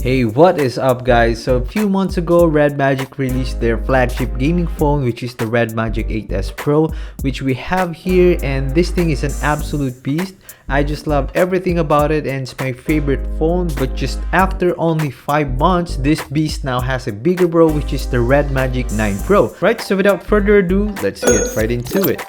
Hey, what is up guys? So a few months ago, Redmagic released their flagship gaming phone, which is the Redmagic 8S Pro, which we have here, and this thing is an absolute beast. I just love everything about it and it's my favorite phone, but just after only 5 months, this beast now has a bigger bro, which is the Redmagic 9 Pro. Right, so without further ado, let's get right into it.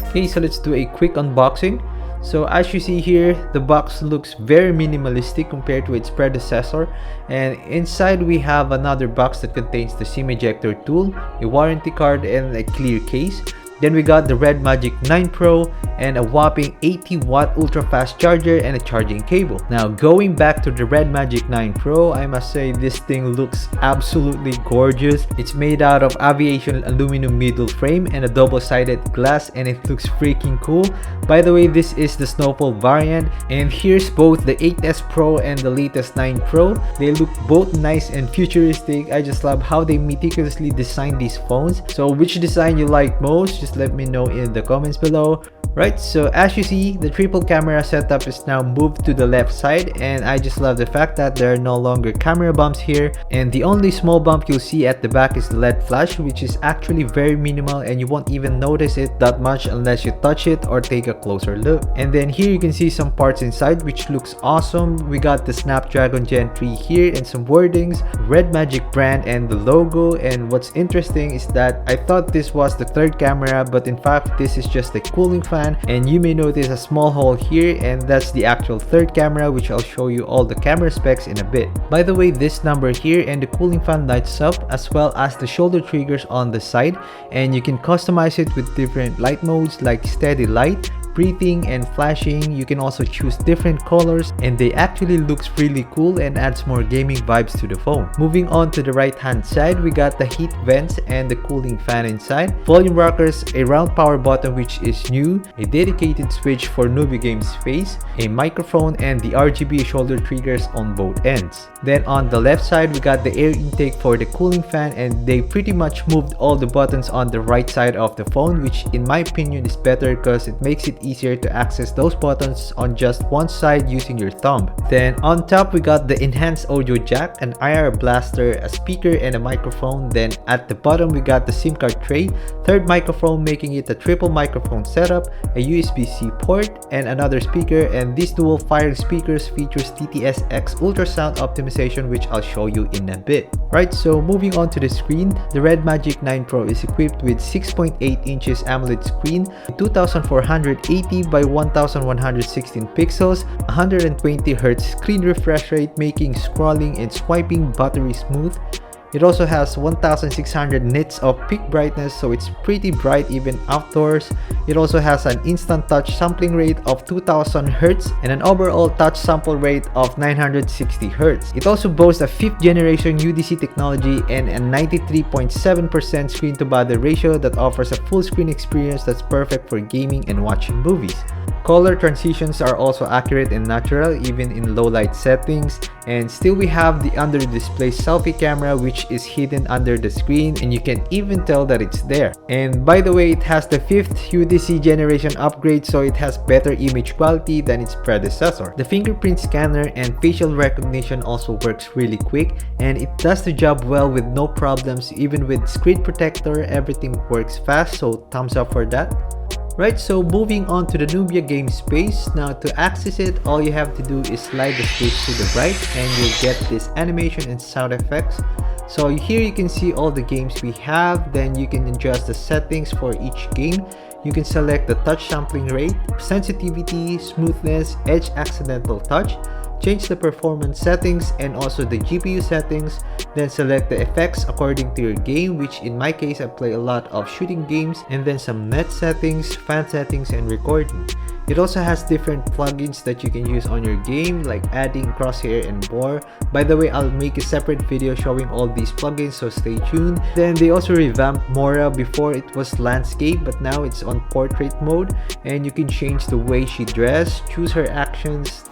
Okay, so let's do a quick unboxing. So as you see here, the box looks very minimalistic compared to its predecessor, and inside we have another box that contains the SIM ejector tool, a warranty card, and a clear case. Then we got the Redmagic 9 Pro and a whopping 80-watt ultra-fast charger and a charging cable. Now going back to the Redmagic 9 Pro, I must say this thing looks absolutely gorgeous. It's made out of aviation aluminum middle frame and a double-sided glass, and it looks freaking cool. By the way, this is the Snowfall variant, and here's both the 8S Pro and the latest 9 Pro. They look both nice and futuristic. I just love how they meticulously designed these phones. So which design you like most? Just let me know in the comments below. Right, so as you see, the triple camera setup is now moved to the left side, and I just love the fact that there are no longer camera bumps here, and the only small bump you'll see at the back is the LED flash, which is actually very minimal and you won't even notice it that much unless you touch it or take a closer look. And then here you can see some parts inside which looks awesome. We got the Snapdragon Gen 3 here and some wordings, Redmagic brand and the logo. And what's interesting is that I thought this was the third camera, but in fact this is just a cooling fan, and you may notice a small hole here, and that's the actual third camera, which I'll show you all the camera specs in a bit. By the way, this number here and the cooling fan lights up, as well as the shoulder triggers on the side, and you can customize it with different light modes like steady light, breathing, and flashing. You can also choose different colors, and they actually looks really cool and adds more gaming vibes to the phone. Moving on to the right hand side, we got the heat vents and the cooling fan inside, volume rockers, a round power button which is new, a dedicated switch for newbie game space, a microphone, and the RGB shoulder triggers on both ends. Then on the left side, we got the air intake for the cooling fan, and they pretty much moved all the buttons on the right side of the phone, which in my opinion is better because it makes it easier to access those buttons on just one side using your thumb. Then on top, we got the enhanced audio jack, an IR blaster, a speaker, and a microphone. Then at the bottom, we got the SIM card tray, third microphone, making it a triple microphone setup, a USB-C port, and another speaker. And these dual firing speakers features TTS-X ultrasound optimization, which I'll show you in a bit. Right, so moving on to the screen, the Redmagic 9 Pro is equipped with 6.8 inches AMOLED screen, 2480 by 1116 pixels, 120 Hz screen refresh rate, making scrolling and swiping buttery smooth. It also has 1600 nits of peak brightness, so it's pretty bright even outdoors. It also has an instant touch sampling rate of 2000 Hz and an overall touch sample rate of 960 Hz. It also boasts a 5th generation UDC technology and a 93.7% screen to body ratio that offers a full screen experience that's perfect for gaming and watching movies. Color transitions are also accurate and natural even in low light settings, and still we have the under display selfie camera which is hidden under the screen, and you can even tell that it's there. And by the way, it has the 5th UDC generation upgrade, so it has better image quality than its predecessor. The fingerprint scanner and facial recognition also works really quick, and it does the job well with no problems. Even with screen protector, everything works fast, so thumbs up for that. Right, so moving on to the Nubia game space. Now to access it, all you have to do is slide the switch to the right and you'll get this animation and sound effects. So here you can see all the games we have. Then you can adjust the settings for each game. You can select the touch sampling rate, sensitivity, smoothness, edge accidental touch, change the performance settings and also the GPU settings, then select the effects according to your game, which in my case I play a lot of shooting games, and then some net settings, fan settings, and recording. It also has different plugins that you can use on your game, like adding crosshair and bore. By the way, I'll make a separate video showing all these plugins, so stay tuned. Then they also revamped Mora. Before it was landscape, but now it's on portrait mode, and you can change the way she dressed, choose her actions.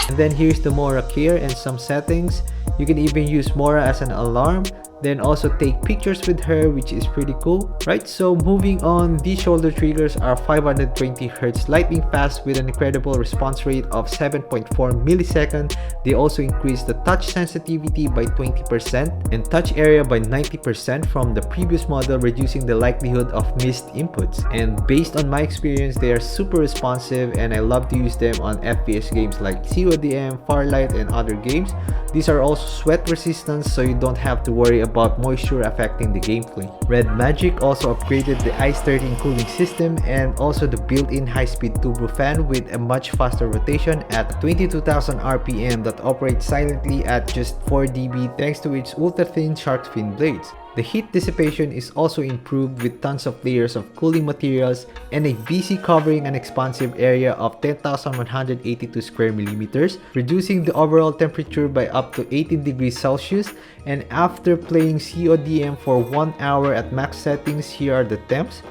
And then here's the Mora care and some settings. You can even use Mora as an alarm, then also take pictures with her, which is pretty cool, right? So moving on, these shoulder triggers are 520 Hz lightning fast with an incredible response rate of 7.4 milliseconds. They also increase the touch sensitivity by 20% and touch area by 90% from the previous model, reducing the likelihood of missed inputs. And based on my experience, they are super responsive and I love to use them on FPS games like CODM, Farlight, and other games. These are also sweat resistant, so you don't have to worry about moisture affecting the gameplay. Redmagic also upgraded the Ice 13 cooling system and also the built-in high-speed turbo fan with a much faster rotation at 22,000 RPM that operates silently at just 4 dB thanks to its ultra-thin shark fin blades. The heat dissipation is also improved with tons of layers of cooling materials and a VC covering an expansive area of 10,182 square millimeters, reducing the overall temperature by up to 18 degrees Celsius. And after playing CODM for 1 hour at max settings, here are the temps.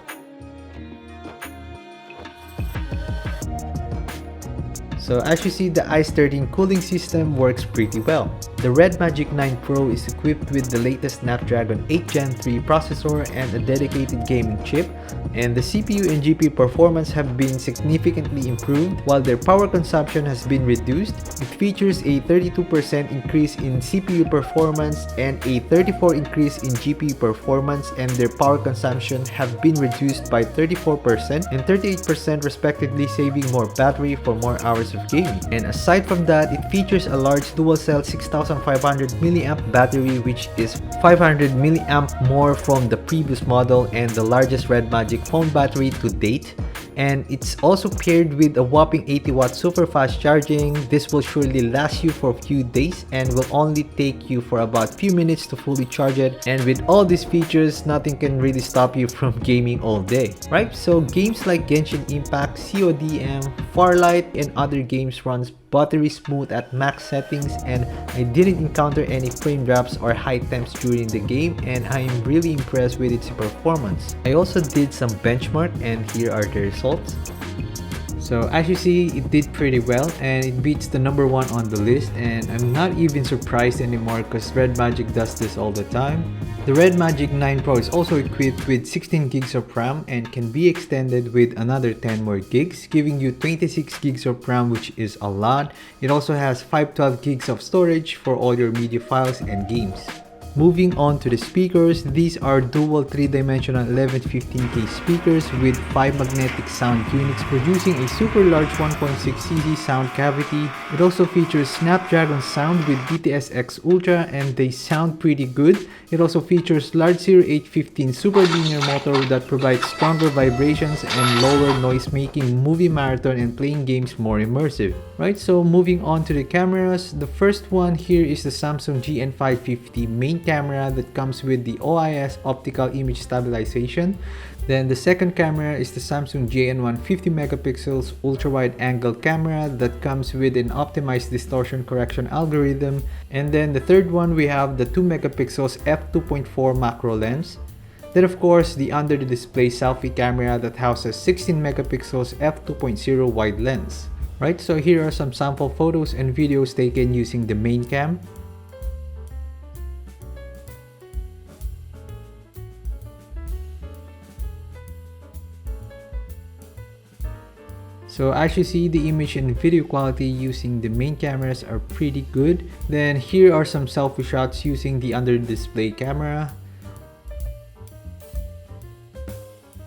So as you see, the Ice 13 cooling system works pretty well. The Redmagic 9 Pro is equipped with the latest Snapdragon 8 Gen 3 processor and a dedicated gaming chip, and the CPU and GPU performance have been significantly improved while their power consumption has been reduced. It features a 32% increase in CPU performance and a 34% increase in GPU performance, and their power consumption have been reduced by 34% and 38% respectively, saving more battery for more hours of gaming. And aside from that, it features a large dual-cell 6500 mAh battery, which is 500 mAh more from the previous model and the largest Redmagic phone battery to date. And it's also paired with a whopping 80-watt super fast charging. This will surely last you for a few days and will only take you for about a few minutes to fully charge it. And with all these features, nothing can really stop you from gaming all day, right? So games like Genshin Impact, CODM, Farlight, and other games runs buttery smooth at max settings, and I didn't encounter any frame drops or high temps during the game, and I am really impressed with its performance. I also did some benchmark and here are the results. So as you see, it did pretty well and it beats the number 1 on the list, and I'm not even surprised anymore because Redmagic does this all the time. The Redmagic 9 Pro is also equipped with 16 gigs of RAM and can be extended with another 10 more gigs, giving you 26 gigs of RAM, which is a lot. It also has 512 gigs of storage for all your media files and games. Moving on to the speakers, these are dual 3-dimensional 1115K speakers with 5 magnetic sound units producing a super large 1.6cc sound cavity. It also features Snapdragon sound with DTS:X Ultra and they sound pretty good. It also features large 0815 super linear motor that provides stronger vibrations and lower noise, making movie marathon and playing games more immersive. Right, so moving on to the cameras, the first one here is the Samsung GN550 main camera that comes with the OIS optical image stabilization. Then the second camera is the Samsung JN1 50 megapixels ultra-wide angle camera that comes with an optimized distortion correction algorithm. And then the third one, we have the 2 megapixels f2.4 macro lens. Then of course the under the display selfie camera that houses 16 megapixels f2.0 wide lens. Right, so here are some sample photos and videos taken using the main cam. So as you see, the image and video quality using the main cameras are pretty good. Then here are some selfie shots using the under display camera.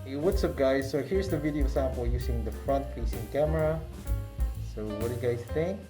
Hey, what's up guys? So here's the video sample using the front facing camera. So what do you guys think?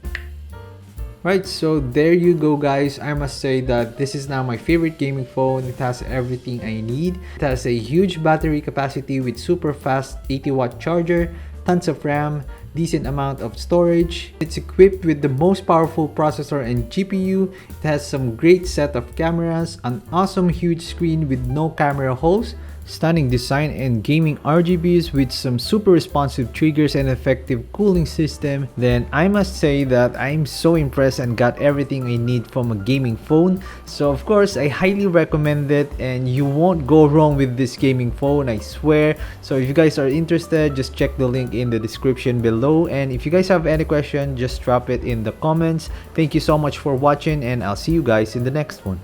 Right, so there you go guys. I must say that this is now my favorite gaming phone. It has everything I need. It has a huge battery capacity with super fast 80-watt charger, tons of RAM, decent amount of storage. It's equipped with the most powerful processor and GPU. It has some great set of cameras, an awesome huge screen with no camera holes, stunning design and gaming RGBs with some super responsive triggers and effective cooling system. Then I must say that I'm so impressed and got everything I need from a gaming phone. So of course I highly recommend it and you won't go wrong with this gaming phone, I swear. So if you guys are interested, just check the link in the description below, and if you guys have any question, just drop it in the comments. Thank you so much for watching and I'll see you guys in the next one.